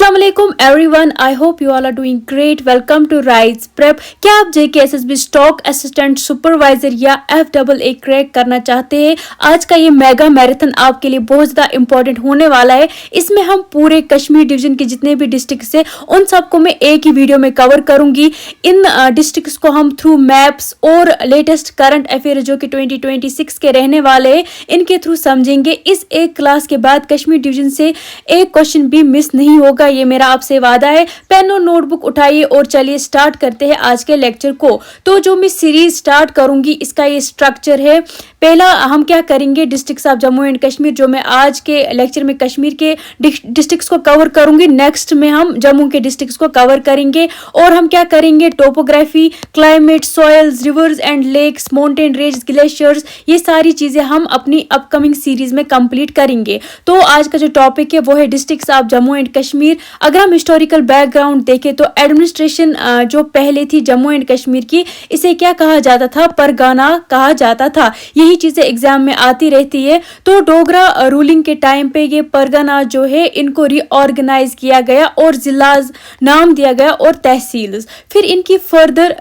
Assalamualaikum everyone. I hope you all are doing great. Welcome to Rise Prep. क्या आप JKSSB stock assistant supervisor या FAA crack करना चाहते हैं? आज का ये मेगा मैराथन आपके लिए बहुत ज़्यादा इंपॉर्टेंट होने वाला है। इसमें हम पूरे कश्मीर डिवीजन के जितने भी डिस्ट्रिक्ट है उन सबको मैं एक ही वीडियो में कवर करूंगी। इन डिस्ट्रिक्ट्स को हम थ्रू मैप्स और लेटेस्ट करंट अफेयर जो कि 2026 के रहने वाले हैं इनके थ्रू समझेंगे। इस एक क्लास के बाद कश्मीर डिवीजन से एक क्वेश्चन भी मिस नहीं होगा, ये मेरा आपसे वादा है। पेन और नोटबुक उठाइए और चलिए स्टार्ट करते हैं आज के लेक्चर को। तो जो मैं सीरीज स्टार्ट करूंगी इसका ये स्ट्रक्चर है। पहला हम क्या करेंगे, districts of Jammu and Kashmir, जो मैं आज के लेक्चर में कश्मीर के डिस्ट्रिक्ट्स को कवर करूंगी। नेक्स्ट में हम जम्मू के डिस्ट्रिक्ट्स को कवर करेंगे और हम क्या करेंगे, topography, climate, soils, rivers and lakes, mountain range, glaciers, ये सारी चीजें हम अपनी अपकमिंग सीरीज में कंप्लीट करेंगे। तो आज का जो टॉपिक है वो है districts of Jammu and Kashmir. अगर हम हिस्टोरिकल बैकग्राउंड देखें तो एडमिनिस्ट्रेशन जो पहले थी जम्मू एंड कश्मीर की, इसे क्या कहा जाता था, परगाना कहा जाता था। यही चीजें एग्जाम में आती रहती है। तो डोगरा रूलिंग के टाइम पे ये परगाना जो है इनको रीऑर्गेनाइज किया गया और जिला नाम दिया गया और तहसील फिर इनकी फर्दर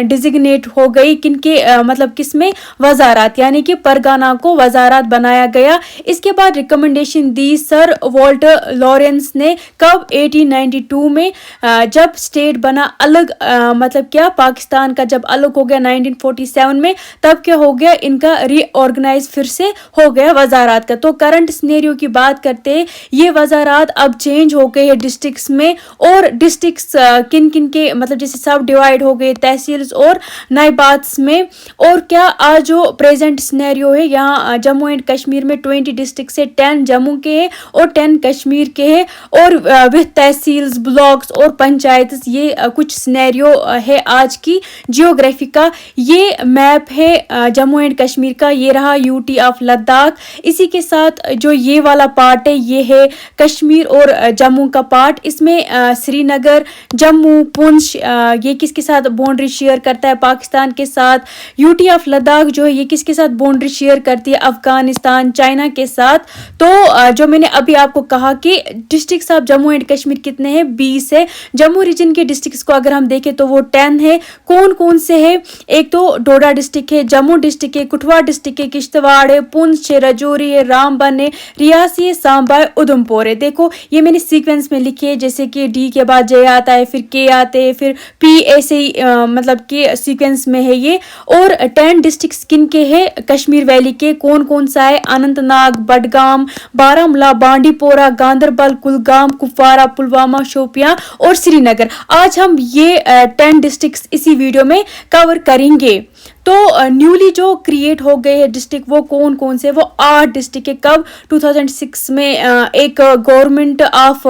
डिजिग्नेट हो गई किनके मतलब किसमें, वजारात, यानी कि परगाना को वजारात बनाया गया। इसके बाद रिकमेंडेशन दी सर वॉल्टर लॉरेंस ने कब, 1892 में, जब स्टेट बना अलग, मतलब क्या, पाकिस्तान का जब अलग हो गया 1947 में, तब क्या हो गया, इनका रीऑर्गेनाइज फिर से हो गया वजारात का। तो करंट सिनेरियो की बात करते हैं, ये वजारात अब चेंज हो गए हैं डिस्ट्रिक्ट्स में, और डिस्ट्रिक्ट्स किन किन के, मतलब जैसे सब डिवाइड हो गए तहसील्स और नाइबात्स में। और क्या आज जो प्रेजेंट सिनेरियो है, यहाँ जम्मू एंड कश्मीर में 20 डिस्ट्रिक्ट से 10 जम्मू के हैं और 10 कश्मीर के हैं, और विथ तहसील्स, ब्लॉक्स और पंचायत। ये कुछ सिनेरियो है आज की जियोग्राफी का। ये मैप है जम्मू एंड कश्मीर का, ये रहा यूटी ऑफ लद्दाख। इसी के साथ जो ये वाला पार्ट है ये है कश्मीर और जम्मू का पार्ट। इसमें श्रीनगर, जम्मू, पुंछ, ये किसके साथ बाउंड्री शेयर करता है, पाकिस्तान के साथ। यूटी ऑफ लद्दाख जो है ये किसके साथ बाउंड्री शेयर करती है, अफगानिस्तान, चाइना के साथ। तो जो मैंने अभी आपको कहा कि districts of Jammu and Kashmir कितने हैं, 20 है। जम्मू रीजन के डिस्ट्रिक्ट्स को अगर हम देखें तो वो 10 है। कौन कौन से है, एक तो डोडा डिस्ट्रिक्ट है, जम्मू डिस्ट्रिक्ट है, कठुआ डिस्ट्रिक्ट है, किश्तवाड़ है, पुंछ है, राजौरी है, रामबन है, रियासी है, सांबा है, उधमपुर है। देखो ये मैंने सीक्वेंस में लिखी है, जैसे कि डी के बाद जे आता है, फिर के आते हैं, फिर पी, ऐसे ही मतलब के सीक्वेंस में है ये। और 10 डिस्ट्रिक्ट्स किन के है, कश्मीर वैली के। कौन कौन सा है, अनंतनाग, बडगाम, बारामूला, बांडीपोरा, गांदरबल, कुलगाम, कुपवारा, पुलवामा, शोपियां और श्रीनगर। आज हम ये 10 डिस्ट्रिक्ट्स इसी वीडियो में कवर करेंगे। तो न्यूली जो क्रिएट हो गए हैं डिस्ट्रिक्ट वो कौन कौन से, वो 8 डिस्ट्रिक्ट है। कब, 2006 में एक गवर्नमेंट ऑफ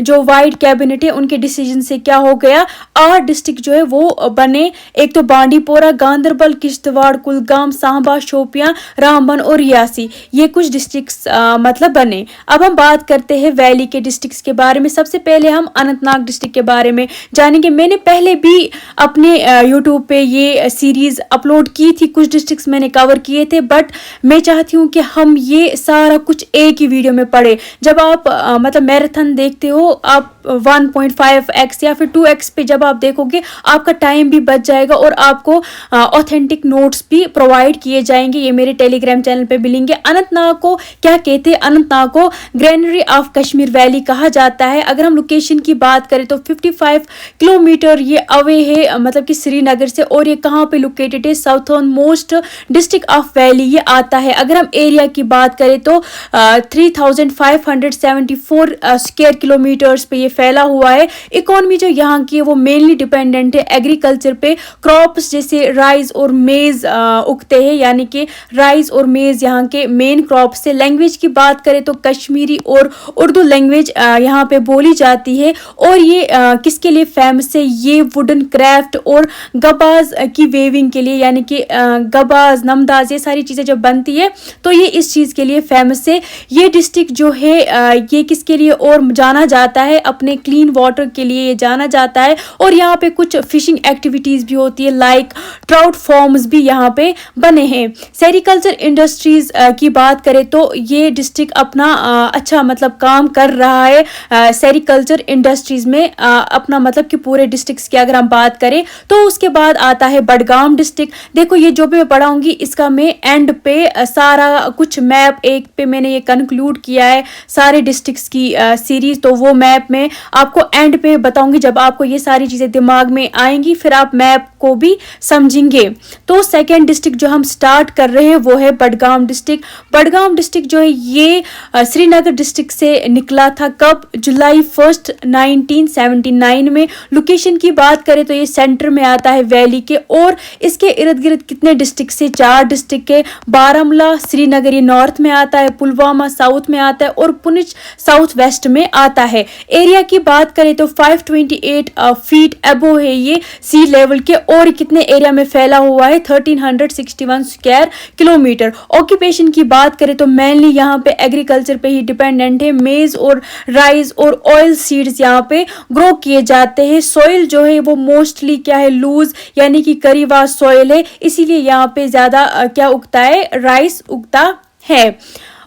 जो वाइड कैबिनेट है उनके डिसीजन से क्या हो गया, 8 डिस्ट्रिक्ट जो है वो बने। एक तो बांडीपोरा, गांदरबल, किश्तवाड़, कुलगाम, सांबा, शोपियां, रामबन और रियासी, ये कुछ डिस्ट्रिक्ट्स मतलब बने। अब हम बात करते हैं वैली के डिस्ट्रिक्ट्स के बारे में। सबसे पहले हम अनंतनाग डिस्ट्रिक्ट के बारे में जानेंगे। मैंने पहले भी अपने यूट्यूब पे ये सीरीज अपलोड की थी, कुछ डिस्ट्रिक्ट्स मैंने कवर किए थे, बट मैं चाहती हूँ कि हम ये सारा कुछ एक ही वीडियो में पढ़े। जब आप मतलब मैराथन देखते हो, आप 1.5x या फिर 2x पे जब आप देखोगे आपका टाइम भी बच जाएगा और आपको ऑथेंटिक नोट्स भी प्रोवाइड किए जाएंगे। ये मेरे टेलीग्राम चैनल पे मिलेंगे। अनंतनाग को क्या कहते हैं, अनंतनाग को ग्रेनरी ऑफ कश्मीर वैली कहा जाता है। अगर हम लोकेशन की बात करें तो 55 किलोमीटर ये अवे है, मतलब कि श्रीनगर से। और ये कहाँ पे लोकेटेड है, southern most district of valley ये आता है। अगर हम एरिया की बात करें तो 3574 स्क्वायर किलोमीटर्स पे ये फैला हुआ है। इकोनॉमी जो यहाँ की है वो मेनली डिपेंडेंट है एग्रीकल्चर पे। क्रॉप्स जैसे राइस और मेज उगते हैं, यानी कि राइस और मेज यहाँ के मेन क्रॉप्स है। लैंग्वेज की बात करें तो कश्मीरी और उर्दू लैंग्वेज यहाँ पे बोली जाती है। और ये किसके लिए फेमस है, ये वुडन क्राफ्ट और गबाज की वेविंग के लिए, यानी यानी कि गबाज, नमदाज, ये सारी चीज़ें जब बनती है तो ये इस चीज़ के लिए फेमस है। ये डिस्ट्रिक्ट जो है ये किसके लिए और जाना जाता है, अपने क्लीन वाटर के लिए ये जाना जाता है। और यहाँ पे कुछ फिशिंग एक्टिविटीज़ भी होती है, लाइक ट्राउट फार्म्स भी यहाँ पे बने हैं। सेरिकल्चर इंडस्ट्रीज़ की बात करें तो ये डिस्ट्रिक्ट अपना अच्छा मतलब काम कर रहा है सेरिकल्चर इंडस्ट्रीज़ में अपना मतलब कि पूरे डिस्ट्रिक्ट्स की अगर हम बात करें तो उसके बाद आता है बडगाम डिस्ट्रिक्ट। देखो ये जो भी मैं पढ़ाऊंगी इसका मैं एंड पे सारा कुछ मैप एक पे मैंने ये कंक्लूड किया है सारे डिस्ट्रिक्ट्स की सीरीज, तो वो मैप में आपको एंड पे बताऊंगी। जब आपको ये सारी चीज़ें दिमाग में आएंगी फिर आप मैप को भी समझेंगे। तो सेकेंड डिस्ट्रिक्ट जो हम स्टार्ट कर रहे हैं वो है बडगाम डिस्ट्रिक्ट। बडगाम डिस्ट्रिक्ट जो है ये श्रीनगर डिस्ट्रिक्ट से निकला था। कब? जुलाई 1 1979 में। लोकेशन की बात करें तो ये सेंटर में आता है वैली के, और इसके इर्द गिर्द कितने डिस्ट्रिक्ट से? 4 डिस्ट्रिक्ट के। बारामूला, श्रीनगर ये नॉर्थ में आता है, पुलवामा साउथ में आता है और पुंछ साउथ वेस्ट में आता है। एरिया की बात करें तो 528 फीट अबो है ये सी लेवल के, और कितने एरिया में फैला हुआ है? 1361 स्क्वायर किलोमीटर। ऑक्यूपेशन की बात करें तो मेनली यहाँ पे एग्रीकल्चर पे ही डिपेंडेंट है। मेज और राइस और ऑयल सीड्स यहाँ पे ग्रो किए जाते हैं। सॉइल जो है वो मोस्टली क्या है? लूज यानी कि करीवा सॉइल है, इसीलिए यहाँ पे ज्यादा क्या उगता है? राइस उगता है।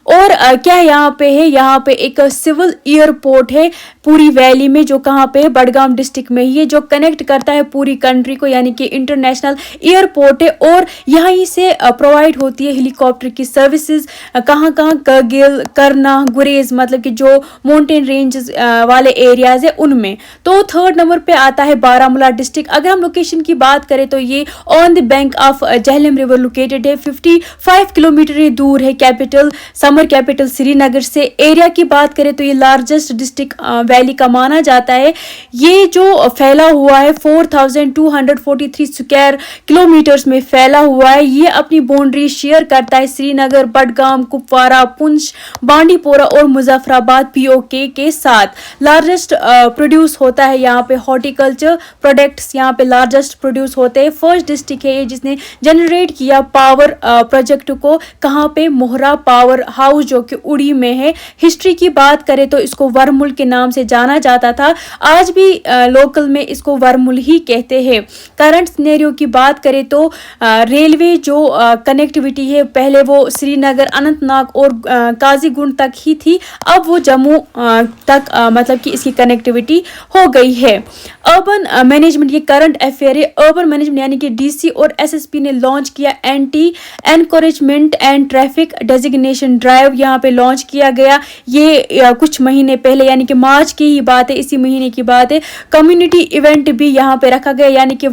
और क्या यहाँ पे है? यहाँ पे एक सिविल एयरपोर्ट है पूरी वैली में, जो कहाँ पे है? बडगाम डिस्ट्रिक्ट में ही है, जो कनेक्ट करता है पूरी कंट्री को, यानी कि इंटरनेशनल एयरपोर्ट है। और यहीं से प्रोवाइड होती है हेलीकॉप्टर की सर्विसेज। कहाँ कहाँ? करगिल, करना, गुरेज, मतलब कि जो माउंटेन रेंजेस वाले एरियाज है उनमें। तो थर्ड नंबर पे आता है बारामूला डिस्ट्रिक्ट। अगर हम लोकेशन की बात करें तो ये on the bank of Jhelum river located है। 55 किलोमीटर दूर है कैपिटल समर कैपिटल श्रीनगर से। एरिया की बात करें तो ये लार्जेस्ट डिस्ट्रिक्ट वैली का माना जाता है। ये जो फैला हुआ है 4243 स्क्वायर किलोमीटर्स में फैला हुआ है। ये अपनी बाउंड्री शेयर करता है श्रीनगर, बडगाम, कुपवारा, पुंछ, बांडीपोरा और मुजफ्फराबाद पीओके के साथ। लार्जेस्ट प्रोड्यूस होता है यहाँ पे हॉर्टिकल्चर प्रोडक्ट्स, यहाँ पे लार्जेस्ट प्रोड्यूस होते हैं। फर्स्ट डिस्ट्रिक्ट है ये जिसने जनरेट किया पावर प्रोजेक्ट को। कहाँ पे? मोहरा पावर हाउस जो कि उड़ी में है। हिस्ट्री की बात करें तो इसको वर्मुल के नाम से जाना जाता था, आज भी लोकल में इसको वर्मुल ही कहते हैं। करंट सिनेरियो की बात करें तो रेलवे जो कनेक्टिविटी है पहले वो श्रीनगर, अनंतनाग और काजीगुंड तक ही थी, अब वो जम्मू तक मतलब कि इसकी कनेक्टिविटी हो गई है। अर्बन मैनेजमेंट ये करंट अफेयर है। अर्बन मैनेजमेंट यानी कि डीसी और एसएसपी ने लॉन्च किया anti encouragement and traffic designation drive, यहाँ पे लॉन्च किया गया ये कुछ महीने पहले, यानी कि मार्च की ही बात है, इसी महीने की बात है। कम्युनिटी इवेंट भी यहाँ पे रखा गया, यानी कि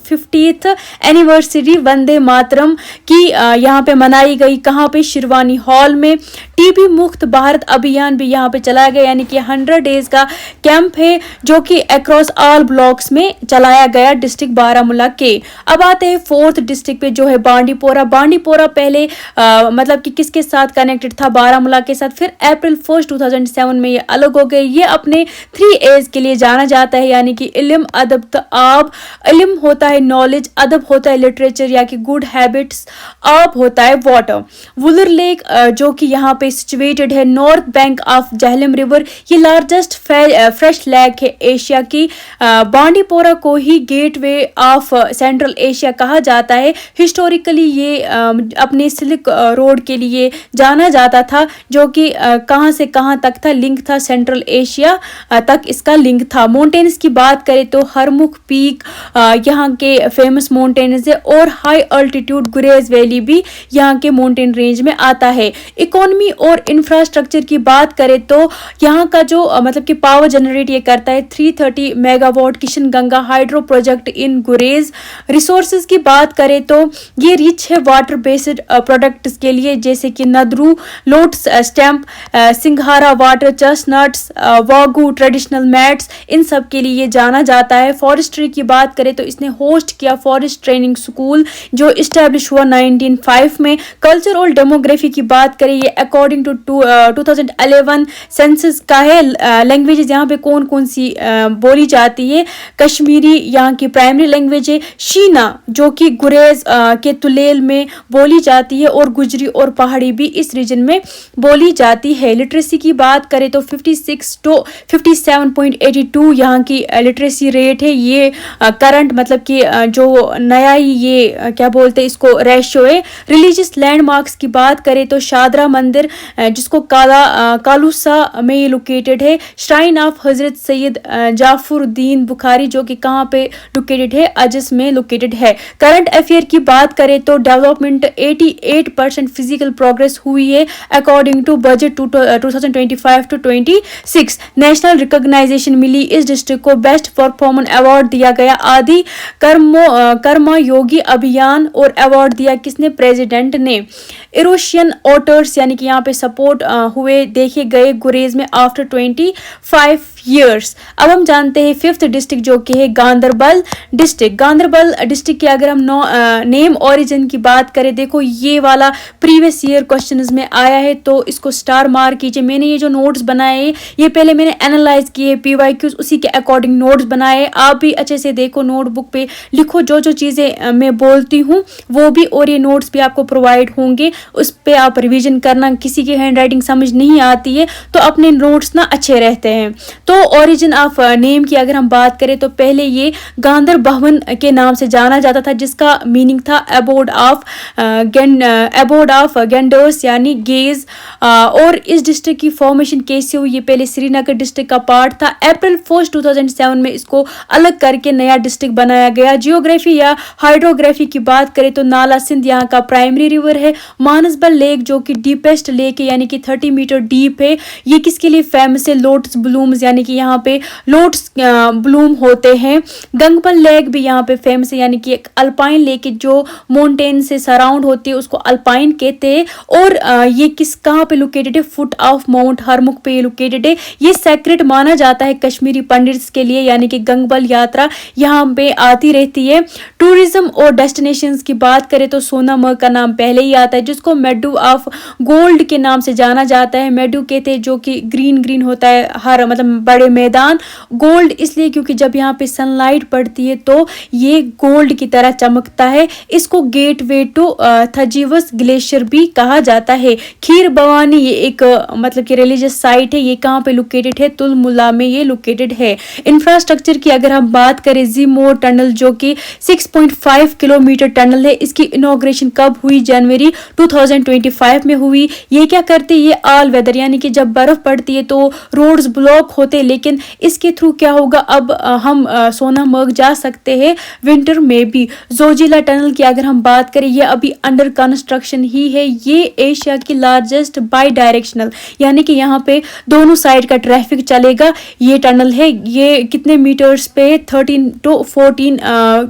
50th एनिवर्सरी वंदे मातरम की यहाँ पे मनाई गई। कहाँ पे? शिरवानी हॉल में। टीबी मुक्त भारत अभियान भी यहाँ पे चलाया गया, यानी कि 100 डेज का कैंप है जो कि अक्रॉस ऑल ब्लॉक्स में चलाया गया डिस्ट्रिक्ट बारामूला के। अब आते हैं फोर्थ डिस्ट्रिक्ट पे जो है बांडीपोरा। बांडीपोरा पहले मतलब कि किसके साथ कनेक्टेड था? बारामूला के साथ। फिर अप्रैल 1 2007 में ये अलग हो गए। ये अपने 3 A's के लिए जाना जाता है, यानी कि इल्म, अदब, आब। इल्म होता है नॉलेज, अदब होता है लिटरेचर या कि गुड हैबिट्स, आब होता है वाटर। वुलर लेक जो कि यहाँ पे सिचुएटेड है north bank of Jhelum river, ये लार्जेस्ट फ्रेश लेक है एशिया की। बांडीपोरा को ही गेटवे ऑफ सेंट्रल एशिया कहा जाता है। हिस्टोरिकली ये अपने सिल्क रोड के लिए जाना जाता था, जो कि कहाँ से कहाँ तक था? लिंक था सेंट्रल एशिया तक इसका लिंक था। माउंटेन्स की बात करें तो हरमुख पीक यहाँ के फेमस माउंटेन्स है, और हाई अल्टीट्यूड गुरेज वैली भी यहाँ के माउंटेन रेंज में आता है। इकोनॉमी और इंफ्रास्ट्रक्चर की बात करें तो यहाँ का जो मतलब कि पावर जनरेट ये करता है 330 megawatt Kishan Ganga hydro project in Gurez. Resources की बात करें तो ये रिच है वाटर बेस्ड प्रोडक्ट्स के लिए, जैसे कि नदरू, लोटस स्टैम्प, सिंघारा वाटर, चेस्टनट्स, वागू, ट्रेडिशनल मैट्स, इन सब के लिए जाना जाता है। फॉरेस्ट्री की बात करें तो तो इसने होस्ट किया फॉरेस्ट ट्रेनिंग स्कूल जो इस्टेब्लिश हुआ 1905 में। कल्चर और डेमोग्राफी की बात करें, ये अकॉर्डिंग टू 2011 सेंसस का है। लैंग्वेजेस यहाँ पे कौन कौन सी बोली जाती है, कश्मीरी यहाँ की प्राइमरी लैंग्वेज है, शीना जो कि गुरेज के तुलेल में बोली जाती है, और गुजरी और पहाड़ी भी इस रीजन में बोली जाती है। लिटरेसी की बात करें तो 56 to 57.82 यहाँ की लिटरेसी रेट है। ये करंट मतलब कि जो नया ये क्या बोलते हैं इसको रेशियो है। रिलीजियस लैंडमार्क्स की बात करें तो शादरा मंदिर जिसको कालूसा में ये लोकेटेड है। श्राइन ऑफ हजरत सैयद जाफरुद्दीन बुखारी जो कि कहाँ पे लोकेटेड है, अजस में लोकेटेड है। करंट अफेयर की बात करें तो डेवलपमेंट 88% फिजिकल प्रोग्रेस हुई है according to budget 2025 to 26। National recognization मिली इस डिस्ट्रिक्ट को, बेस्ट परफॉर्मेंस अवार्ड दिया गया आदि कर्मा योगी अभियान, और अवार्ड दिया किसने, प्रेसिडेंट ने। इरोशियन ओटर्स यानी कि यहाँ पे सपोर्ट हुए देखे गए गुरेज में आफ्टर 25 years। अब हम जानते हैं फिफ्थ डिस्ट्रिक्ट जो कि है गांधरबल डिस्ट्रिक्ट। गांधरबल डिस्ट्रिक्ट की अगर हम नेम ओरिजिन की बात करें, देखो ये वाला प्रीवियस ईयर क्वेश्चंस में आया है तो इसको स्टार मार्क कीजिए। मैंने ये जो नोट्स बनाए ये पहले मैंने एनालाइज किए PYQs, उसी के अकॉर्डिंग नोट्स बनाए। आप भी अच्छे से देखो, नोटबुक पे लिखो जो जो चीज़ें मैं बोलती हूँ वो भी, और ये नोट्स भी आपको प्रोवाइड होंगे, उस पर आप रिविजन करना। किसी की हैंड राइटिंग समझ नहीं आती है तो अपने नोट्स ना अच्छे रहते हैं। तो ओरिजिन ऑफ नेम की अगर हम बात करें तो पहले ये गांधर भवन के नाम से जाना जाता था जिसका मीनिंग था अबोर्ड ऑफ गेंडर्स यानी गेज। और इस डिस्ट्रिक्ट की फॉर्मेशन कैसे हुई, ये पहले श्रीनगर डिस्ट्रिक्ट का पार्ट था। अप्रैल 1 2007 में इसको अलग करके नया डिस्ट्रिक्ट बनाया गया। जियोग्राफी या हाइड्रोग्राफी की बात करें तो नाला सिंध यहाँ का प्राइमरी रिवर है। मानसबल लेक जो कि डीपेस्ट लेक है यानी कि 30 मीटर डीप है, ये किसके लिए फेमस है, लोटस ब्लूम्स यानी कि यहाँ पे लोटस ब्लूम होते हैं। गंगबल लेक भी यहाँ पे फेमस है यानी कि एक अल्पाइन लेक जो माउंटेन से सराउंड होती है उसको अल्पाइन कहते हैं। और ये कहाँ पे लोकेटेड है, फुट ऑफ माउंट हरमुख पे लोकेटेड है। ये सेक्रेट माना जाता है कश्मीरी पंडित्स के लिए यानी कि गंगबल यात्रा यहाँ पे आती रहती है। टूरिज्म और डेस्टिनेशंस की बात करें तो सोनामर्ग का नाम पहले ही आता है जिसको मेडू ऑफ गोल्ड के नाम से जाना जाता है। मेडू कहते हैं जो कि ग्रीन ग्रीन होता है हर मतलब बड़े मैदान। गोल्ड इसलिए क्योंकि जब यहाँ पे सनलाइट पड़ती है तो ये गोल्ड की तरह चमकता है। इसको गेटवे टू थजीवस ग्लेशियर भी कहा जाता है। खीर भवानी ये एक मतलब कि रिलीजियस साइट है, ये कहाँ पे लोकेटेड है, तुलमुला में ये लोकेटेड है। इंफ्रास्ट्रक्चर की अगर हम बात करें, जीमोर टनल जो कि 6.5 किलोमीटर टनल है, इसकी इनॉग्रेशन कब हुई, जनवरी 2025 में हुई। ये क्या करती है, ये ऑल वेदर यानी कि जब बर्फ पड़ती है तो रोड्स ब्लॉक होते, लेकिन इसके थ्रू क्या होगा, अब हम सोनामर्ग जा सकते हैं विंटर में भी। जोजिला टनल की अगर हम बात करें, ये अभी अंडर कंस्ट्रक्शन ही है। ये एशिया की लार्जेस्ट बाई डायरेक्शनल यानी कि यहाँ पे दोनों साइड का ट्रैफिक चलेगा ये टनल है। ये कितने मीटर्स पे, 13 to 14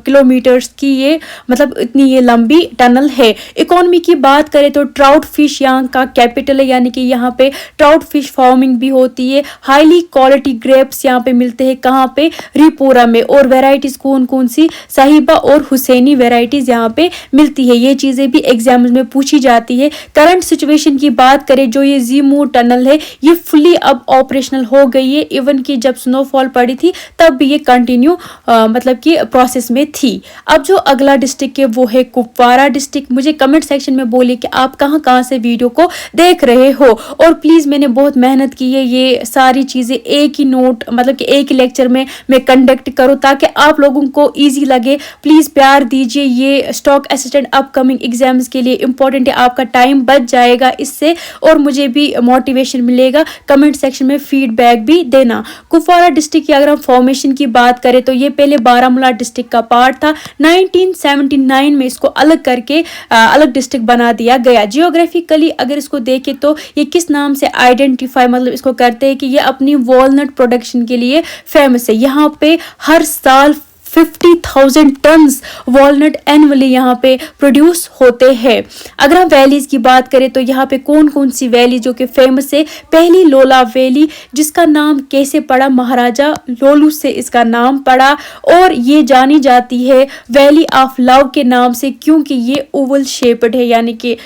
किलोमीटर्स की ये मतलब इतनी ये लंबी टनल है। इकोनॉमी की बात करें तो ट्राउट फिश यहाँ का कैपिटल है यानी कि यहाँ पे ट्राउट फिश फार्मिंग भी होती है। हाईली क्वालिटी ग्रेप्स यहाँ पे मिलते हैं, कहाँ पे, रिपोरा में। और वेराइटीज कौन कौन सी, साहिबा और हुसैनी वेराइटीज यहाँ पे मिलती है। ये चीजें भी एग्जाम्स में पूछी जाती है। करंट सिचुएशन की बात करें, जो ये जीमू टनल है ये फुली अब ऑपरेशनल हो गई है। इवन कि जब स्नोफॉल पड़ी थी तब भी ये कंटिन्यू मतलब कि प्रोसेस में थी। अब जो अगला डिस्ट्रिक्ट है वो है कुपवारा डिस्ट्रिक्ट। मुझे कमेंट सेक्शन में बोलिए कि आप कहाँ से वीडियो को देख रहे हो। और प्लीज मैंने बहुत मेहनत की है ये सारी चीजें एक ही नोट मतलब कि एक ही लेक्चर में मैं कंडक्ट करूँ ताकि आप लोगों को इजी लगे। प्लीज प्यार दीजिए, ये स्टॉक असिस्टेंट अपकमिंग एग्जाम्स के लिए इंपॉर्टेंट है। आपका टाइम बच जाएगा इससे और मुझे भी मोटिवेशन मिलेगा। कमेंट सेक्शन में फीडबैक भी देना। कुपवारा डिस्ट्रिक्ट की अगर हम फॉर्मेशन की बात करें तो ये पहले बारामूला डिस्ट्रिक्ट का पार्ट था। 1979 में इसको अलग करके अलग डिस्ट्रिक्ट बना दिया गया। जियोग्राफिकली अगर इसको देखें तो ये किस नाम से आइडेंटिफाई मतलब इसको करते हैं कि ये अपनी वॉलनट प्रोडक्शन के लिए फेमस है। यहाँ पे हर साल 5 50,000 टन्स वॉलनट एनुअली यहाँ पे प्रोड्यूस होते हैं। अगर हम वैलीज की बात करें तो यहाँ पे कौन कौन सी वैली जो कि फेमस है, पहली लोला वैली जिसका नाम कैसे पड़ा, महाराजा लोलू से इसका नाम पड़ा, और ये जानी जाती है वैली ऑफ लव के नाम से क्योंकि ये ओवल शेप्ड है, यानी कि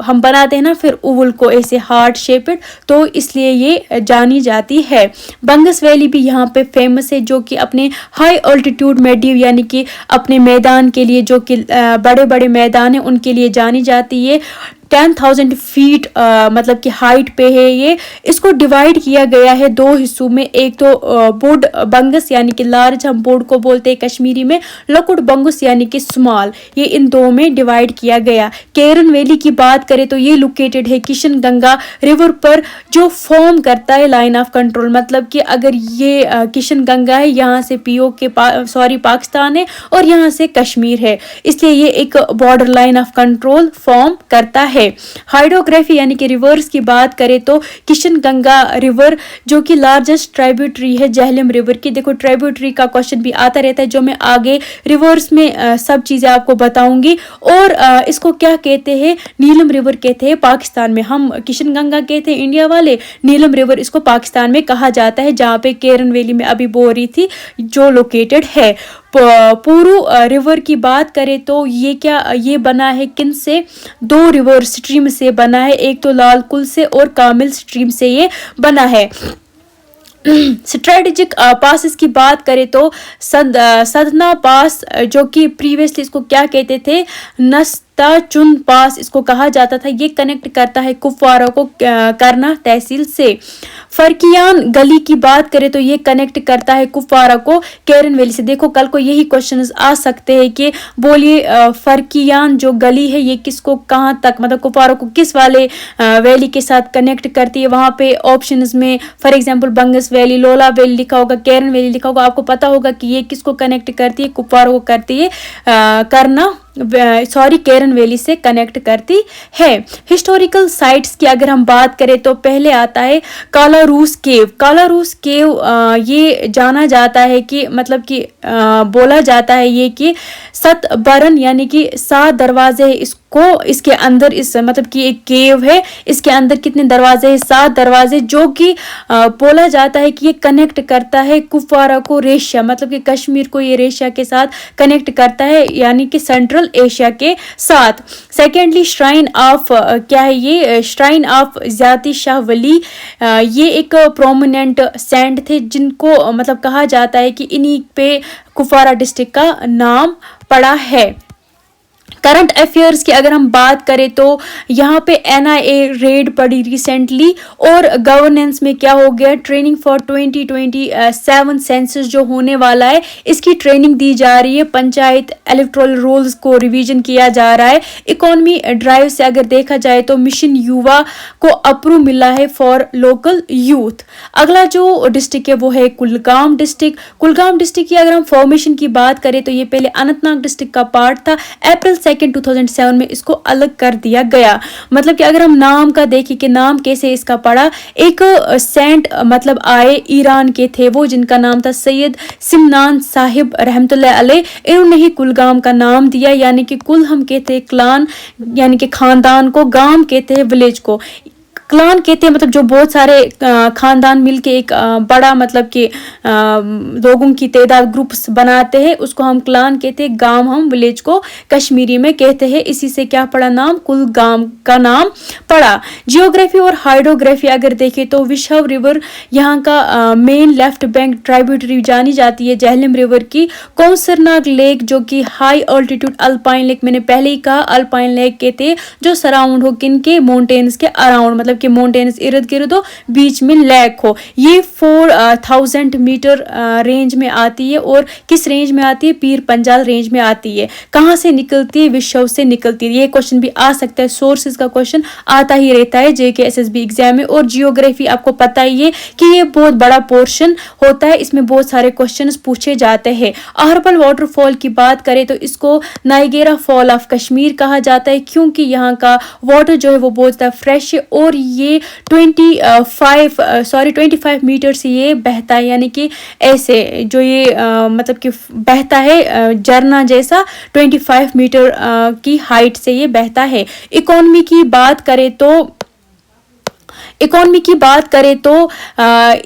हम बनाते हैं ना फिर ओवल को ऐसे हार्ट शेप्ड, तो इसलिए ये जानी जाती है। बंगस वैली भी यहाँ पे फेमस है जो कि अपने हाई ऑल्टीट्यूड मेड्यू यानी कि अपने मैदान के लिए, जो कि बड़े बड़े मैदान हैं उनके लिए जानी जाती है। 10,000 फीट मतलब कि हाइट पे है ये। इसको डिवाइड किया गया है दो हिस्सों में, एक तो बोड बंगस यानी कि लार्ज हम बोड को बोलते हैं कश्मीरी में, लकुड बंगस यानी कि स्मॉल, ये इन दो में डिवाइड किया गया। केरन वैली की बात करें तो ये लोकेटेड है किशन गंगा रिवर पर जो फॉर्म करता है लाइन ऑफ कंट्रोल, मतलब कि अगर ये किशन गंगा है, यहाँ से पाकिस्तान है और यहाँ से कश्मीर है, इसलिए ये एक border line of control form करता है। हाइड्रोग्राफी यानी कि रिवर्स की बात करें तो किशन गंगा रिवर जो कि लार्जेस्ट ट्राइब्यूटरी है झेलम रिवर की। देखो ट्राइब्यूटरी का क्वेश्चन भी आता रहता है जो मैं आगे रिवर्स में सब चीजें आपको बताऊंगी। और इसको क्या कहते हैं, नीलम रिवर कहते हैं पाकिस्तान में, हम किशन गंगा कहते हैं इंडिया वाले, नीलम रिवर इसको पाकिस्तान में कहा जाता है, जहाँ पे केरन वैली में अभी बोल रही थी जो लोकेटेड है। पूरू रिवर की बात करें तो ये बना है किन से, दो रिवर स्ट्रीम से बना है, एक तो लाल कुल से और कामिल स्ट्रीम से ये बना है। स्ट्रेटेजिक पासिस की बात करें तो सदना पास जो कि प्रीवियसली इसको क्या कहते थे, नस्ताचुन पास इसको कहा जाता था, ये कनेक्ट करता है कुपवारा को करना तहसील से। फरकियान गली की बात करें तो ये कनेक्ट करता है कुपवारा को केरन वैली से। देखो कल को यही क्वेश्चंस आ सकते हैं कि बोलिए फरकियान जो गली है ये किसको कहाँ तक, मतलब कुपवारा को किस वाले वैली के साथ कनेक्ट करती है। वहाँ पे ऑप्शंस में फॉर एग्जांपल बंगस वैली, लोला वैली लिखा होगा, केरन वैली लिखा होगा, आपको पता होगा कि ये किसको कनेक्ट करती है, कुपवारा को करती है केरन वैली से कनेक्ट करती है। हिस्टोरिकल साइट्स की अगर हम बात करें तो पहले आता है कालारूस केव। कालारूस केव ये जाना जाता है कि मतलब कि बोला जाता है ये कि 7 बरन यानी कि 7 दरवाजे है इसके अंदर, इस मतलब कि एक केव है, इसके अंदर कितने दरवाजे हैं, 7 दरवाजे, जो कि बोला जाता है कि ये कनेक्ट करता है कुपवारा को रेशिया, मतलब कि कश्मीर को ये रेशिया के साथ कनेक्ट करता है यानी कि सेंट्रल एशिया के साथ। सेकेंडली श्राइन ऑफ क्या है, ये श्राइन ऑफ ज़ाती शाह वली, ये एक प्रोमिनेंट सेंट थे जिनको मतलब कहा जाता है कि इन्हीं पे कुपवारा डिस्ट्रिक्ट का नाम पड़ा है। करंट अफेयर्स की अगर हम बात करें तो यहाँ पे NIA रेड पड़ी रिसेंटली, और गवर्नेंस में क्या हो गया, ट्रेनिंग फॉर 2027 सेंसस जो होने वाला है इसकी ट्रेनिंग दी जा रही है, पंचायत इलेक्टोरल रूल्स को रिवीजन किया जा रहा है। इकोनॉमी ड्राइव से अगर देखा जाए तो मिशन युवा को अप्रूव मिला है फॉर लोकल यूथ। अगला जो डिस्ट्रिक्ट है वो है कुलगाम डिस्ट्रिक्ट। कुलगाम डिस्ट्रिक्ट की अगर हम फॉर्मेशन की बात करें तो ये पहले अनंतनाग डिस्ट्रिक्ट का पार्ट था, अप्रैल 2007 में इसको अलग कर दिया गया। मतलब कि अगर हम नाम का देखें कि नाम कैसे इसका पड़ा, एक सेंट मतलब आए ईरान के थे वो, जिनका नाम था सैयद सिमनान साहिब रहमतुल्लाह अलैह, इन्होंने ही कुलगाम का नाम दिया, यानी कि कुल हम कहते हैं क्लान यानी कि खानदान को, गांव कहते हैं विलेज को, क्लान कहते हैं मतलब जो बहुत सारे खानदान मिलके एक बड़ा मतलब कि लोगों की तादाद ग्रुप्स बनाते हैं, उसको हम क्लान कहते हैं। गांव हम विलेज को कश्मीरी में कहते हैं, इसी से क्या पड़ा नाम, कुलगाम का नाम पड़ा। जियोग्राफी और हाइड्रोग्राफी अगर देखें तो विशव रिवर यहाँ का मेन लेफ्ट बैंक ट्राइब्यूटरी जानी जाती है झेलम रिवर की। कौसरनाग लेक जो कि हाई ऑल्टीट्यूड अल्पाइन लेक, मैंने पहले ही कहा अल्पाइन लेक कहते हैं जो सराउंड हो किन के, माउंटेन्स के अराउंड, मतलब कि माउंटेन्स इर्द गिर्द हो, बीच में लेक हो। ये 4000 मीटर रेंज में आती है, और किस रेंज में आती है, पीर पंजाल रेंज में आती है। कहाँ से निकलती है, विश्व से निकलती है। ये क्वेश्चन भी आ सकता है, सोर्सेज का क्वेश्चन आता ही रहता है JK SSB एग्जाम में। और जियोग्राफी आपको पता ही है कि ये बहुत बड़ा पोर्शन होता है, इसमें बहुत सारे क्वेश्चन पूछे जाते हैं। अहरबल वाटरफॉल की बात करें तो इसको नाइगेरा फॉल ऑफ कश्मीर कहा जाता है, क्योंकि यहाँ का वाटर जो है वो बहुत फ्रेश है, और ये 25 मीटर से ये बहता है, यानी कि ऐसे जो ये मतलब कि बहता है झरना जैसा 25 मीटर की हाइट से ये बहता है। इकोनॉमी की बात करें तो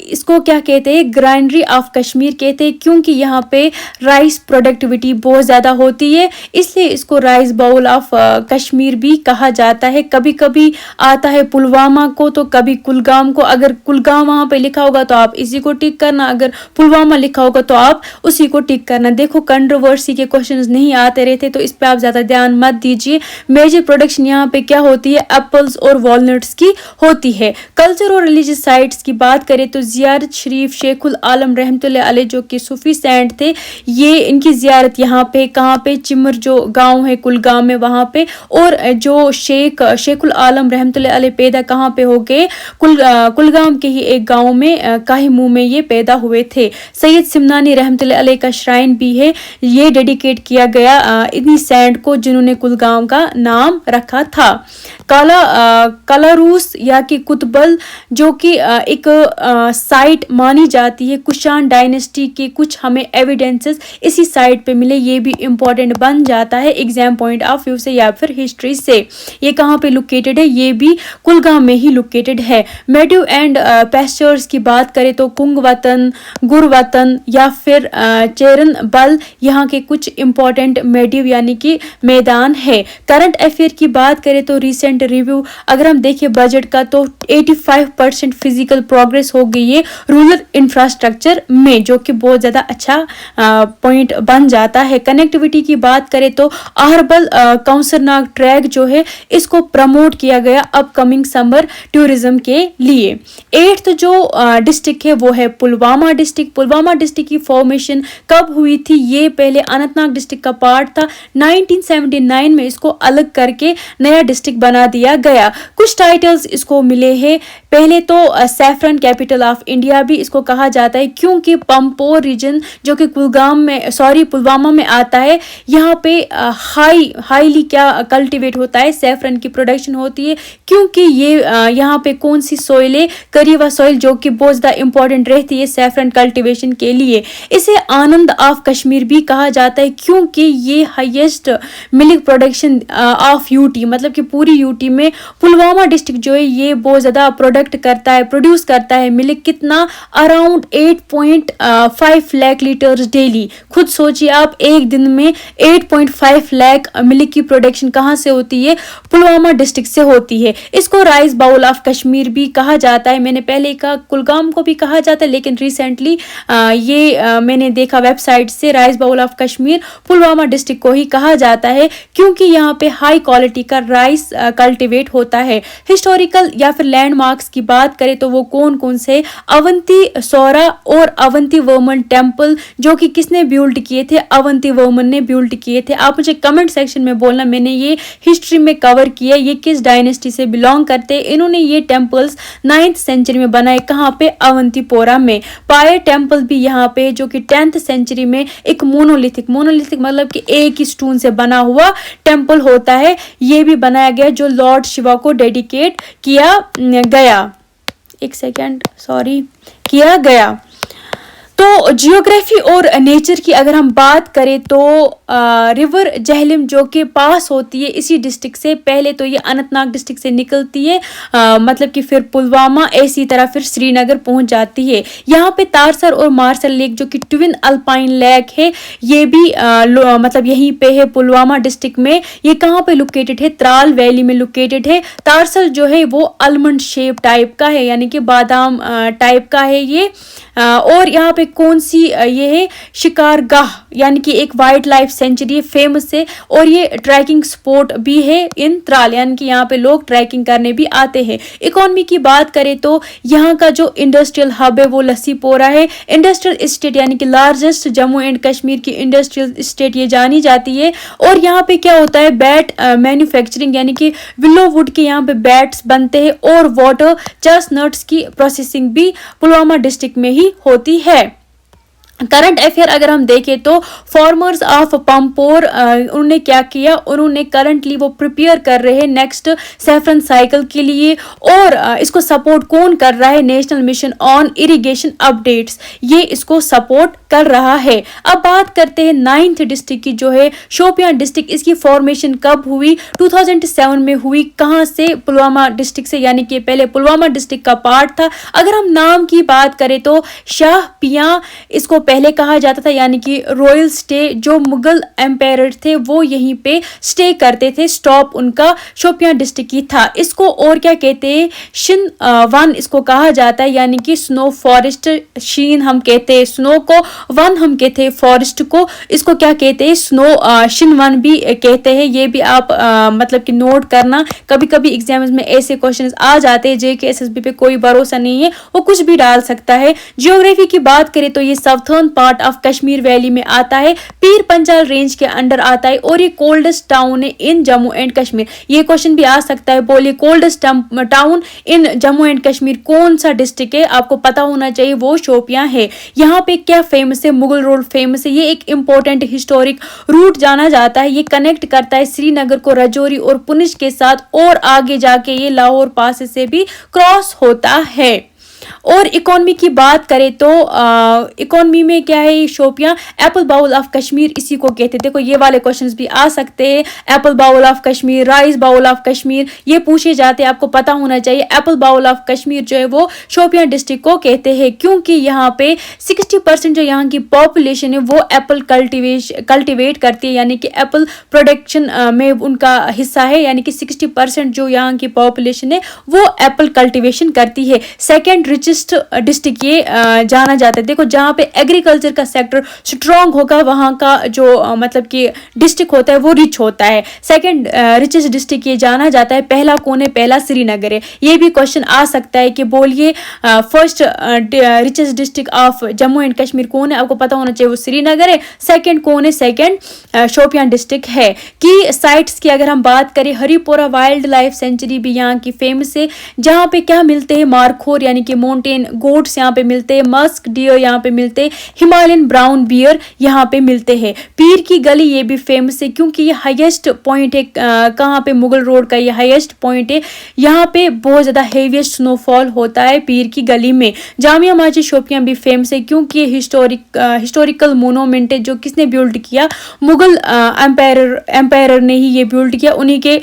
इसको क्या कहते हैं, ग्राइनरी ऑफ कश्मीर कहते हैं, क्योंकि यहाँ पे राइस प्रोडक्टिविटी बहुत ज़्यादा होती है, इसलिए इसको राइस बाउल ऑफ कश्मीर भी कहा जाता है। कभी कभी आता है पुलवामा को तो कभी कुलगाम को। अगर कुलगाम वहाँ पे लिखा होगा तो आप इसी को टिक करना, अगर पुलवामा लिखा होगा तो आप उसी को टिक करना। देखो कंट्रोवर्सी के क्वेश्चंस नहीं आते रहते, तो इस पे आप ज़्यादा ध्यान मत दीजिए। मेजर प्रोडक्शन यहाँ पे क्या होती है, एप्पल्स और वॉलनट्स की होती है। कल्चर और रिलीजियस साइट्स की बात करें तो जियारत शरीफ शेखुल आलम रहमतुल्लाह अलैह जो कि सूफी सेंट थे, ये इनकी जियारत यहाँ पे कहाँ पे, चिमर जो गांव है कुलगाम में वहाँ पे। और जो शेखुल आलम रहमतुल्लाह अलैह पैदा कहाँ पे हो गए, कुलगाम के ही एक गांव में काहिमू में ये पैदा हुए थे। सैयद सिमनानी रहमतुल्लाह अलैह का श्राइन भी है, ये डेडिकेट किया गया इन्हीं सेंट को जिन्होंने कुलगाम का नाम रखा था। कालारूस या कि कुतुबल जो कि एक साइट मानी जाती है कुशान डायनेस्टी के, कुछ हमें एविडेंसेस इसी साइट पे मिले, ये भी इम्पोर्टेंट बन जाता है एग्जाम पॉइंट ऑफ व्यू से या फिर हिस्ट्री से। ये कहाँ पे लोकेटेड है, ये भी कुलगाम में ही लोकेटेड है। मेड्यू एंड पेस्चर्स की बात करें तो कुंगवतन, गुरवतन या फिर चेरन बल यहाँ के कुछ इम्पोर्टेंट मेड्यू यानी कि मैदान है। करंट अफेयर की बात करें तो रिसेंट रिव्यू अगर हम देखें बजट का तो 85% फिजिकल प्रोग्रेस हो गई है रूरल इंफ्रास्ट्रक्चर में, जो कि बहुत ज़्यादा अच्छा पॉइंट बन जाता है। कनेक्टिविटी की बात करें तो आहरबल कौसरनाग ट्रैक जो है इसको प्रमोट किया गया अपकमिंग समर टूरिज्म के लिए। 8th जो डिस्ट्रिक्ट है वो है पुलवामा डिस्ट्रिक्ट। पुलवामा डिस्ट्रिक्ट की फॉर्मेशन कब हुई थी, ये पहले अनंतनाग डिस्ट्रिक्ट का पार्ट था, 1979 में इसको अलग करके नया डिस्ट्रिक्ट बना दिया गया। कुछ टाइटल्स इसको मिले हैं, पहले तो सैफरन कैपिटल ऑफ इंडिया भी इसको कहा जाता है, क्योंकि पंपोर रीजन जो कि पुलवामा में आता है, यहाँ पे हाईली क्या कल्टीवेट होता है, सैफरन की प्रोडक्शन होती है, क्योंकि ये यहाँ पे कौन सी सॉइल है, करीवा सॉइल, जो कि बहुत ज़्यादा इंपॉर्टेंट रहती है सैफरन कल्टीवेशन के लिए। इसे आनंद ऑफ कश्मीर भी कहा जाता है, क्योंकि ये highest milk production of UT, मतलब कि पूरी यूटी में पुलवामा डिस्ट्रिक्ट जो है ये बहुत ज़्यादा प्रोड्यूस करता है मिल्क, कितना, अराउंड 8.5 लाख लीटर्स डेली। खुद सोचिए आप, एक दिन में 8.5 लाख मिल्क की प्रोडक्शन कहाँ से होती है, पुलवामा डिस्ट्रिक्ट से होती है। इसको राइस बाउल ऑफ कश्मीर भी कहा जाता है। मैंने पहले कहा कुलगाम को भी कहा जाता है, लेकिन रिसेंटली मैंने देखा वेबसाइट से rice bowl of Kashmir Pulwama district को ही कहा जाता है, क्योंकि यहाँ पे हाई क्वालिटी का राइस कल्टीवेट होता है। हिस्टोरिकल या फिर लैंडमार्क्स की बात करें तो वो कौन कौन से, अवंती सौरा और अवंती वर्मन टेम्पल जो कि किसने बिल्ड किए थे, अवंती वर्मन ने बिल्ड किए थे। आप मुझे कमेंट सेक्शन में बोलना, मैंने ये हिस्ट्री में कवर किया, ये किस डायनेस्टी से बिलोंग करते हैं। इन्होंने ये टेम्पल्स 9th सेंचुरी में बनाए, कहाँ पे, अवंतीपोरा में। पायर टेम्पल भी यहाँ पे जो कि 10th सेंचुरी में एक मोनोलिथिक मतलब कि एक ही स्टोन से बना हुआ टेम्पल होता है, ये भी बनाया गया जो लॉर्ड शिवा को डेडिकेट किया गया। तो जियोग्राफी और नेचर की अगर हम बात करें तो रिवर जहलम जो कि पास होती है इसी डिस्ट्रिक्ट से, पहले तो ये अनंतनाग डिस्ट्रिक्ट से निकलती है, मतलब कि फिर पुलवामा, इसी तरह फिर श्रीनगर पहुंच जाती है। यहाँ पे तारसर और मार्शल लेक जो कि ट्विन अल्पाइन लेक है, ये भी मतलब यहीं पे है पुलवामा डिस्ट्रिक्ट में। ये कहाँ पे लोकेटेड है, त्राल वैली में लोकेटेड है। तारसल जो है वो आलमंड शेप टाइप का है, यानी कि बादाम टाइप का है ये। और यहाँ पे कौन सी ये है, शिकारगाह, यानी कि एक वाइल्ड लाइफ सेंचुरी फेमस है, और ये ट्रैकिंग स्पॉट भी है इन त्राल, यानी कि यहाँ पे लोग ट्रैकिंग करने भी आते हैं। इकोनॉमी की बात करें तो यहाँ का जो इंडस्ट्रियल हब है वो लस्सीपोरा है। इंडस्ट्रियल स्टेट यानी कि लार्जेस्ट जम्मू एंड कश्मीर की इंडस्ट्रियल स्टेट ये जानी जाती है। और यहाँ पे क्या होता है, बैट मैन्युफैक्चरिंग, यानी कि विलो वुड के यहाँ पे बैट्स बनते हैं, और वाटर चेस्टनट्स की प्रोसेसिंग भी पुलवामा डिस्ट्रिक्ट में ही होती है। करंट अफेयर अगर हम देखें तो फार्मर्स ऑफ पंपोर उन्होंने क्या किया, उन्होंने करंटली वो प्रिपेयर कर रहे हैं नेक्स्ट सैफरन साइकिल के लिए, और इसको सपोर्ट कौन कर रहा है, national mission on irrigation updates, ये इसको सपोर्ट कर रहा है। अब बात करते हैं 9th डिस्ट्रिक्ट की जो है शोपियां डिस्ट्रिक्ट, इसकी फॉर्मेशन कब हुई, 2007 में हुई। कहां से, पुलवामा डिस्ट्रिक्ट से, यानी कि पहले पुलवामा डिस्ट्रिक्ट का पार्ट था। अगर हम नाम की बात करें तो शाह पियां इसको पहले कहा जाता था, यानी कि रॉयल स्टे, जो मुगल एम्पायर थे वो यहीं पे स्टे करते थे, स्टॉप उनका शोपियां डिस्ट्रिक्ट की था। इसको और क्या कहते हैं, शिन वन इसको कहा जाता है, यानी कि स्नो फॉरेस्ट, शीन हम कहते हैं स्नो को, वन हम कहते हैं फॉरेस्ट को, इसको क्या कहते हैं, स्नो शिन वन भी कहते हैं। ये भी आप मतलब कि नोट करना, कभी कभी एग्जाम्स में ऐसे क्वेश्चंस आ जाते हैं, JKSSB पे कोई भरोसा नहीं है, वो कुछ भी डाल सकता है। जियोग्राफी की बात करें तो ये southern part of Kashmir valley में आता है, पीर पंजाल रेंज के अंडर आता है, और ये कोल्डेस्ट टाउन है इन जम्मू एंड कश्मीर। ये क्वेश्चन भी आ सकता है, बोलिए coldest town in Jammu and Kashmir कौन सा डिस्ट्रिक्ट है, आपको पता होना चाहिए, वो शोपियां है। यहाँ पे क्या फेमस है, मुगल रोड फेमस है, ये एक इंपॉर्टेंट हिस्टोरिक रूट जाना जाता है, ये कनेक्ट करता है श्रीनगर को रजौरी और पुंछ के साथ, और आगे जाके ये लाहौर पास से भी क्रॉस होता है। और इकोनॉमी की बात करें तो इकोनॉमी में क्या है, Shopian apple bowl of Kashmir इसी को कहते थे। देखो ये वाले क्वेश्चंस भी आ सकते हैं, apple bowl of Kashmir, rice bowl of Kashmir, ये पूछे जाते हैं, आपको पता होना चाहिए। एप्पल बाउल ऑफ कश्मीर जो है वो शोपियां डिस्ट्रिक्ट को कहते हैं, क्योंकि यहाँ पे 60% जो यहाँ की पॉपुलेशन है वो एप्पल कल्टिवेट करती है, यानी कि एप्पल प्रोडक्शन में उनका हिस्सा है, यानी कि 60% जो यहाँ की पॉपुलेशन है वो एप्पल कल्टिवेशन करती है। सेकेंड रिचेस्ट डिस्ट्रिक्ट ये जाना जाता है। देखो जहाँ पे एग्रीकल्चर का सेक्टर स्ट्रॉन्ग होगा वहाँ का जो मतलब कि डिस्ट्रिक्ट होता है वो रिच होता है। सेकंड रिचेस्ट डिस्ट्रिक्ट ये जाना जाता है। पहला कौन है, पहला श्रीनगर है। ये भी क्वेश्चन आ सकता है कि बोलिए first richest district of Jammu and Kashmir कौन है, आपको पता होना चाहिए वो श्रीनगर है। सेकंड कौन है, सेकंड शोपियां डिस्ट्रिक्ट है। की साइट्स की अगर हम बात करें, हरिपोरा वाइल्ड लाइफ सेंचुरी भी यहाँ की फेमस है, जहाँ पे क्या मिलते हैं, मारखोर यानी कि माउंटेन गोट्स यहाँ पे मिलते हैं, मस्क डियर यहाँ पे मिलते हैं, हिमालयन ब्राउन बियर यहाँ पे मिलते हैं। पीर की गली ये भी फेमस है क्योंकि ये हाईएस्ट पॉइंट है, कहाँ पे, मुगल रोड का ये हाईएस्ट पॉइंट है। यहाँ पे बहुत ज्यादा हेवीएस्ट स्नोफॉल होता है पीर की गली में। जामिया मस्जिद शोपियां भी फेमस है क्योंकि ये हिस्टोरिकल मोनूमेंट है जो किसने बिल्ड किया, मुगल एम्पायर ने ही ये बिल्ड किया, उन्हीं के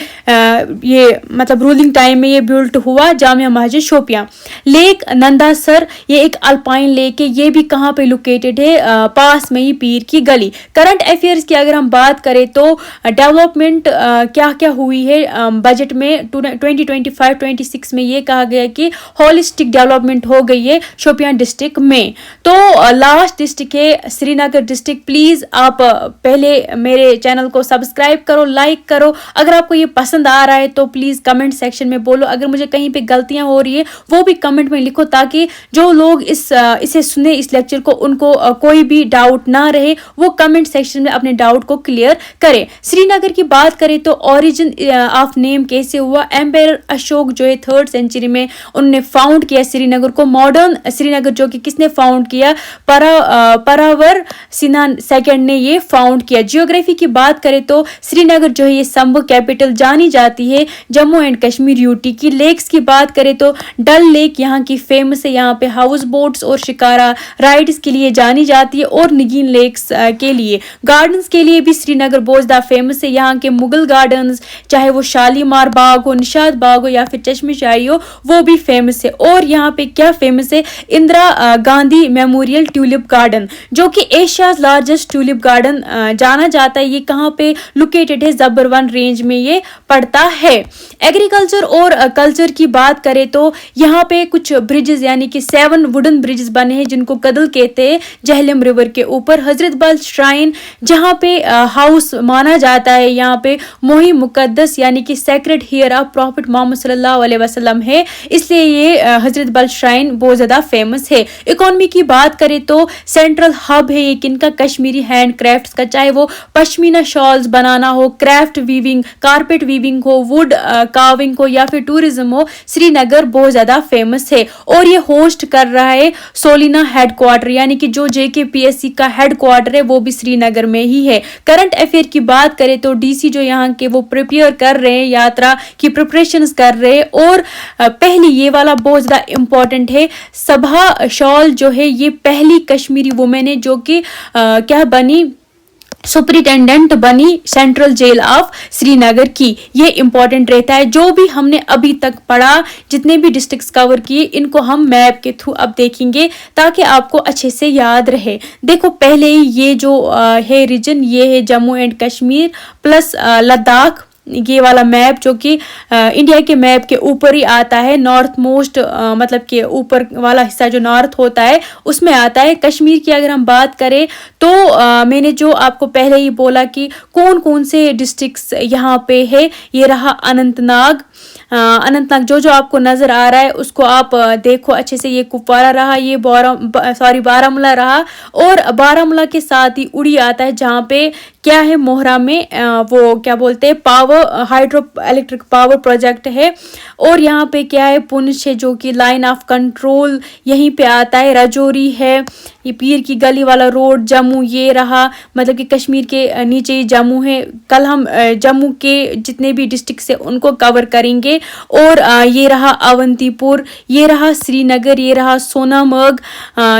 ये मतलब रूलिंग टाइम में ये बिल्ड हुआ जामिया मस्जिद शोपियां। लेक नंदासर ये एक अल्पाइन लेक है, ये भी कहाँ पे लोकेटेड है, पास में ही पीर की गली। करंट अफेयर्स की अगर हम बात करें तो डेवलपमेंट क्या क्या हुई है बजट में 2025-26 में, ये कहा गया कि होलिस्टिक डेवलपमेंट हो गई है शोपियां डिस्ट्रिक्ट में। तो लास्ट डिस्ट्रिक्ट है श्रीनगर डिस्ट्रिक्ट। प्लीज आप पहले मेरे चैनल को सब्सक्राइब करो, लाइक करो। अगर आपको ये पसंद आ रहा है तो प्लीज कमेंट सेक्शन में बोलो। अगर मुझे कहीं पे गलतियां हो रही है वो भी कमेंट में लिखो, ताकि जो लोग इसे सुने इस लेक्चर को, उनको कोई भी डाउट ना रहे, वो कमेंट सेक्शन में अपने डाउट को क्लियर करें। श्रीनगर की बात करें तो ओरिजिन ऑफ नेम कैसे हुआ, एम्पायर अशोक जो है 3rd सेंचुरी में उन्होंने फाउंड किया श्रीनगर को। मॉडर्न श्रीनगर जो कि किसने फाउंड किया, परावर सिन्हा सेकंड ने ये फाउंड किया। जियोग्राफी की बात करें तो श्रीनगर जो है ये संभव कैपिटल जानी जाती है जम्मू एंड कश्मीर यूटी की। लेक्स की बात करें तो डल लेक यहाँ की फेमस है, यहाँ पे हाउस बोट्स और शिकारा राइड्स के लिए जानी जाती है, और निगीन लेक्स के लिए। गार्डन्स के लिए भी श्रीनगर बहुत ज्यादा फेमस है। यहाँ के मुगल गार्डन्स, चाहे वो शालीमार बाग हो, निशाद बाग हो या फिर चश्मे-शाही हो, वो भी फेमस है। और यहाँ पे क्या फेमस है, Indira Gandhi memorial tulip garden जो कि एशियाज लार्जेस्ट ट्यूलिप गार्डन जाना जाता है। ये कहाँ पे लोकेटेड है, जबरवन रेंज में ये पड़ता है। एग्रीकल्चर और कल्चर की बात करें तो यहाँ पे कुछ ब्रिजेस यानी कि 7 वुडन ब्रिजेस बने हैं जिनको कदल कहते हैं जहलम रिवर के ऊपर। हजरत बल श्राइन जहाँ पे हाउस माना जाता है, यहाँ पे मोही मुकद्दस यानी कि sacred hair of prophet Muhammad सल्लल्लाहु अलैहि वसल्लम है, इसलिए ये हजरत बल श्राइन बहुत ज्यादा फेमस है। इकोनॉमी की बात करें तो सेंट्रल हब है ये किनका, कश्मीरी हैंड क्राफ्ट का, चाहे वो पश्मीना शॉल्स बनाना हो, क्राफ्ट वीविंग, कारपेट वीविंग हो, वुड कार्विंग हो या फिर टूरिज्म हो, श्रीनगर बहुत ज्यादा फेमस है। और ये होस्ट कर रहा है सोलिना हेडक्वार्टर, यानी कि जो JKPSC का हेडक्वार्टर है वो भी श्रीनगर में ही है। करंट अफेयर की बात करें तो DC जो यहाँ के वो प्रिपेयर कर रहे हैं, यात्रा की प्रिपरेशंस कर रहे हैं। और पहली ये वाला बहुत ज़्यादा इम्पोर्टेंट है, सबा शॉल जो है ये पहली कश्मीरी वुमेन है जो कि क्या बनी, सुपरिटेंडेंट बनी सेंट्रल जेल ऑफ श्रीनगर की। ये इंपॉर्टेंट रहता है। जो भी हमने अभी तक पढ़ा, जितने भी डिस्ट्रिक्ट्स कवर किए, इनको हम मैप के थ्रू अब देखेंगे ताकि आपको अच्छे से याद रहे। देखो पहले ही ये जो है रीजन, ये है जम्मू एंड कश्मीर प्लस लद्दाख, ये वाला मैप जो कि इंडिया के मैप के ऊपर ही आता है, नॉर्थ मोस्ट मतलब कि ऊपर वाला हिस्सा जो नॉर्थ होता है उसमें आता है। कश्मीर की अगर हम बात करें तो मैंने जो आपको पहले ही बोला कि कौन कौन से डिस्ट्रिक्ट्स यहाँ पे है, ये रहा अनंतनाग। अनंतनाग जो आपको नज़र आ रहा है उसको आप देखो अच्छे से, ये कुपवारा रहा, ये बारामूला रहा, और बारामूला के साथ ही उड़ी आता है जहाँ पे क्या है, मोहरा में वो क्या बोलते हैं हाइड्रो इलेक्ट्रिक पावर प्रोजेक्ट है। और यहाँ पे क्या है, पुंछ है जो कि लाइन ऑफ कंट्रोल यहीं पे आता है, राजौरी है, ये पीर की गली वाला रोड, जम्मू ये रहा, मतलब कि कश्मीर के नीचे ही जम्मू है। कल हम जम्मू के जितने भी डिस्ट्रिक्ट है उनको कवर करेंगे। और ये रहा अवंतीपुर, ये रहा श्रीनगर, ये रहा सोनामर्ग।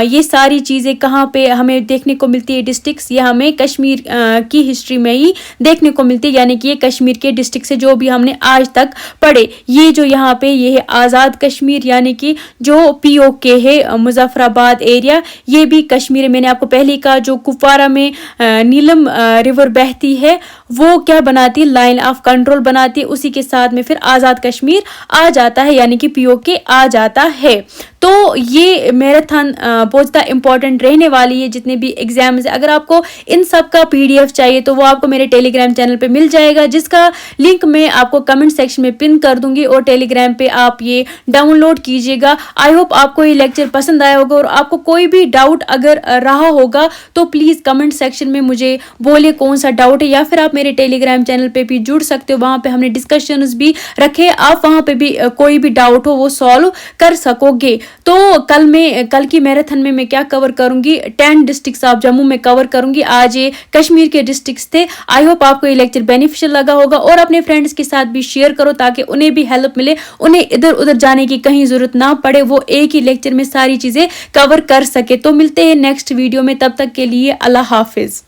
ये सारी चीज़ें कहाँ पे हमें देखने को मिलती है डिस्ट्रिक्ट्स, ये हमें कश्मीर की हिस्ट्री में ही देखने को मिलती है, यानी कि ये कश्मीर के डिस्ट्रिक्ट से जो भी हमने आज तक पढ़े। ये जो यहाँ पे ये है आज़ाद कश्मीर, यानी कि जो POK है मुजफ्फराबाद एरिया, ये भी कश्मीर है। मैंने आपको पहले कहा जो कुपवारा में नीलम रिवर बहती है वो क्या बनाती है, लाइन ऑफ कंट्रोल बनाती है, उसी के साथ में फिर आज़ाद कश्मीर आ जाता है, यानी कि POK आ जाता है। तो ये मैराथन बहुत ज़्यादा इंपॉर्टेंट रहने वाली है जितने भी एग्जाम्स है। अगर आपको इन सब का PDF चाहिए तो वो आपको मेरे टेलीग्राम चैनल पे मिल जाएगा, जिसका लिंक मैं आपको कमेंट सेक्शन में पिन कर दूंगी, और टेलीग्राम पे आप ये डाउनलोड कीजिएगा। आई होप आपको ये लेक्चर पसंद आया होगा, और आपको कोई भी डाउट अगर रहा होगा तो प्लीज़ कमेंट सेक्शन में मुझे बोले कौन सा डाउट है, या फिर आप मेरे टेलीग्राम चैनल पे भी जुड़ सकते हो, वहाँ पे हमने डिस्कशंस भी रखे, आप वहाँ पे भी कोई भी डाउट हो वो सॉल्व कर सकोगे। तो कल की मैराथन में मैं क्या कवर करूंगी, 10 डिस्ट्रिक्ट्स ऑफ जम्मू में कवर करूंगी। आज ये कश्मीर के डिस्ट्रिक्ट्स थे। आई होप आपको ये लेक्चर बेनिफिशियल लगा होगा, और अपने फ्रेंड्स के साथ भी शेयर करो ताकि उन्हें भी हेल्प मिले, उन्हें इधर उधर जाने की कहीं जरूरत ना पड़े, वो एक ही लेक्चर में सारी चीजें कवर कर सके। तो मिलते हैं नेक्स्ट वीडियो में, तब तक के लिए अल्लाह हाफिज।